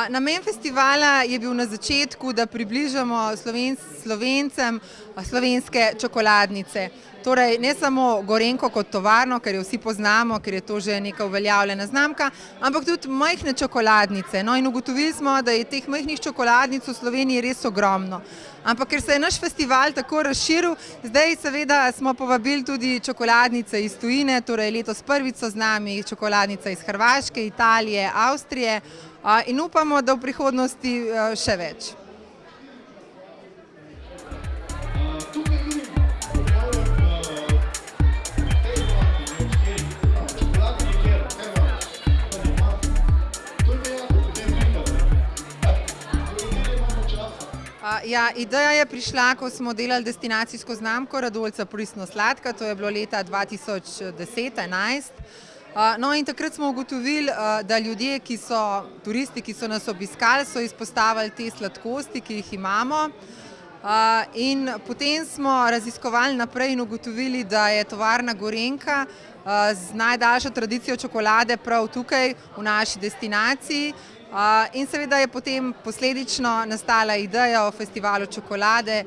Namen festivala je bil na začetku, da približamo Slovencem slovenske čokoladnice. Torej ne samo Gorenjko kot tovarno, ker jo vsi poznamo, ker je to že neka uveljavljena znamka, ampak tudi majhne čokoladnice. No, in ugotovili smo, da je teh majhnih čokoladnic v Sloveniji res ogromno. Ampak ker se je naš festival tako razširil, zdaj seveda smo povabili tudi čokoladnice iz tujine, torej letos prvič so z nami čokoladnica iz Hrvaške, Italije, Avstrije in upamo, da v prihodnosti še več. Ja, ideja je prišla, ko smo delali destinacijsko znamko Radolca Pristno sladka, to je bilo leta 2010-2011. No in takrat smo ugotovili, da ljudje, turisti, ki so nas obiskali, so izpostavili te sladkosti, ki jih imamo. In potem smo raziskovali naprej in ugotovili, da je tovarna Gorenjka z najdaljšo tradicijo čokolade prav tukaj v naši destinaciji. In seveda je potem posledično nastala ideja o festivalu čokolade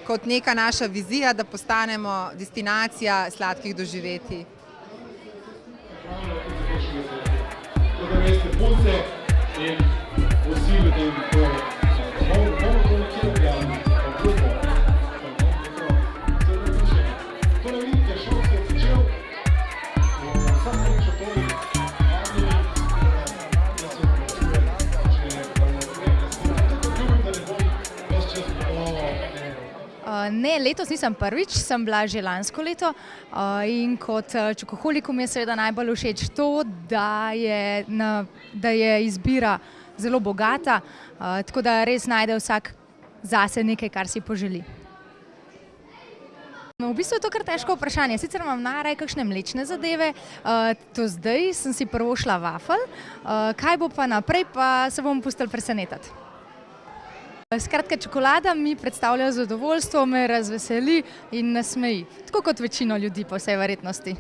kot neka naša vizija, da postanemo destinacija sladkih doživetij. Ne, letos nisem prvič, sem bila že lansko leto in kot čokoholiku mi je seveda najbolj všeč to, da je izbira zelo bogata, tako da res najde vsak zase nekaj, kar si poželi. V bistvu je to kar težko vprašanje, sicer imam najraje kakšne mlečne zadeve, to zdaj sem si prvošla vafel, kaj bo pa naprej, pa se bom pustila presenetiti. Skratka, čokolada mi predstavlja zadovoljstvo, me razveseli in nasmeji, tako kot večino ljudi po vsej verjetnosti.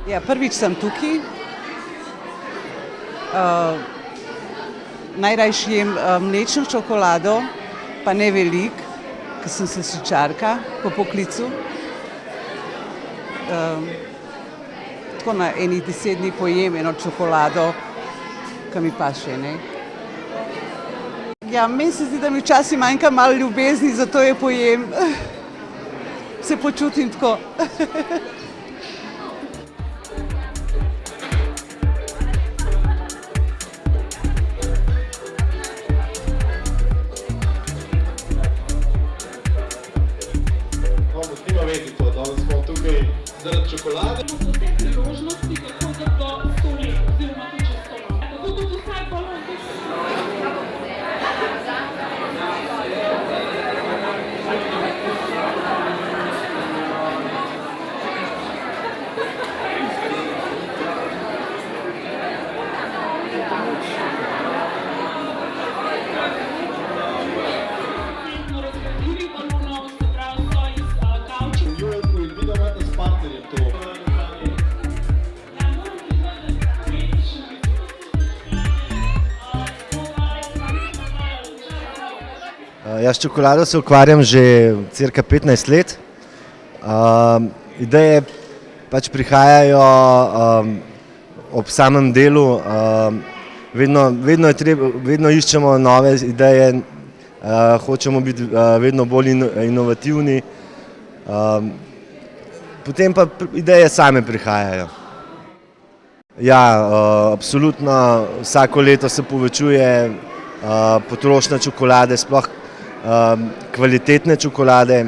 Ja, prvič sem tukaj. Najrajši jem mlečno čokolado, pa ne veliko, ker sem slaščičarka po poklicu. Tako na enih 10 dni pojem eno čokolado, ki mi paše, ne. Ja, meni se zdi, da mi včasih manjka malo ljubezni, zato jo pojem. Se počutim tako. Danes smo tukaj zaradi čokolade. Imamo vse priložnosti, kako da do 100 let, oziroma tudi čez 100 let. Tako tudi vsaj bolj Jaz s čokolado se ukvarjam že cirka 15 let. Ideje pač prihajajo ob samem delu. Vedno iščemo nove ideje, hočemo biti vedno bolj inovativni. Potem pa ideje same prihajajo. Ja, absolutno vsako leto se povečuje potrošnja čokolade, sploh kvalitetne čokolade.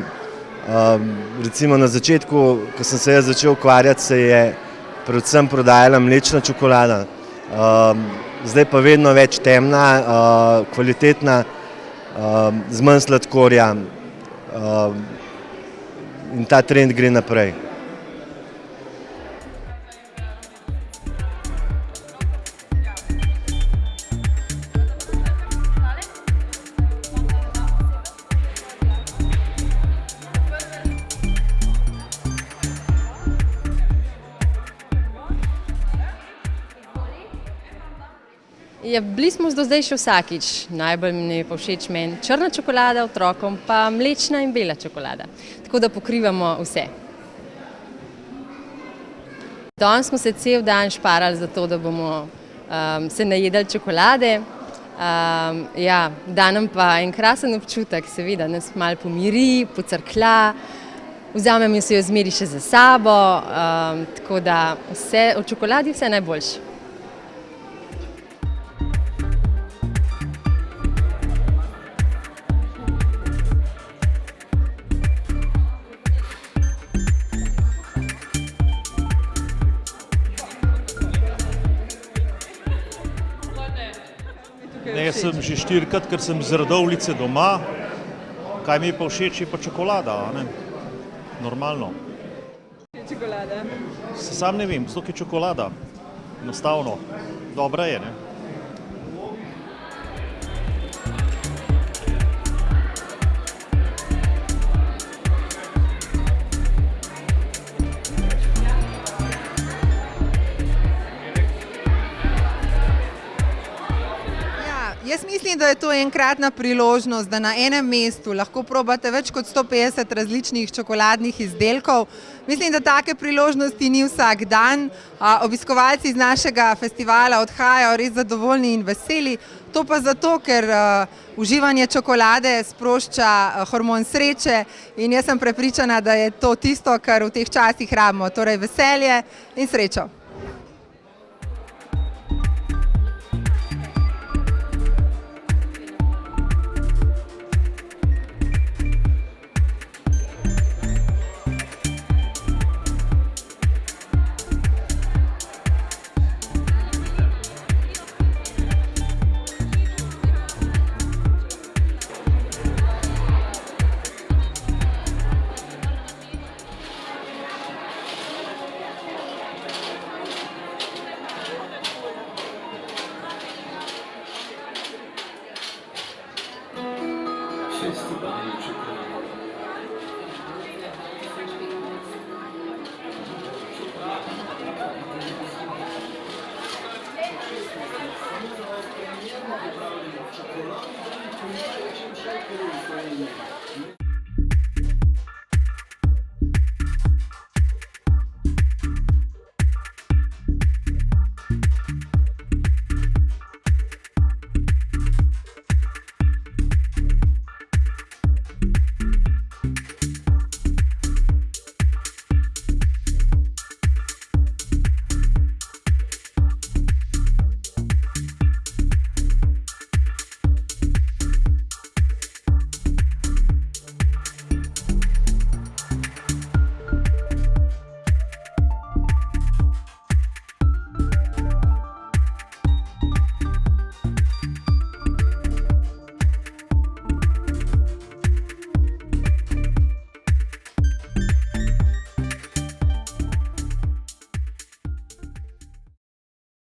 Recimo na začetku, ko sem se jaz začel ukvarjati, se je predvsem prodajala mlečna čokolada. Zdaj pa vedno več temna, kvalitetna, z manj sladkorja in ta trend gre naprej. Ja, bili smo do zdaj še vsakič. Najbolj mi je pa všeč meni črna čokolada, otrokom pa mlečna in bela čokolada. Tako da pokrivamo vse. Danes smo se cel dan šparali za to, da bomo se najedali čokolade. Ja, da nam pa en krasen občutek, seveda, nas malo pomiri, pocrklja, vzamemo se jo zmeri še za sabo, tako da v čokoladi vse najboljše. Ne, sem že 4-krat, ker sem iz Radovljice doma. Kaj mi je pa všeč, je pa čokolada, a ne? Normalno. Čokolada? Sam ne vem, zato je čokolada. Enostavno. Dobra je, ne? Jaz mislim, da je to enkratna priložnost, da na enem mestu lahko probate več kot 150 različnih čokoladnih izdelkov. Mislim, da take priložnosti ni vsak dan. Obiskovalci iz našega festivala odhajajo res zadovoljni in veseli. To pa zato, ker uživanje čokolade sprošča hormon sreče in jaz sem prepričana, da je to tisto, kar v teh časih rabimo, torej veselje in srečo.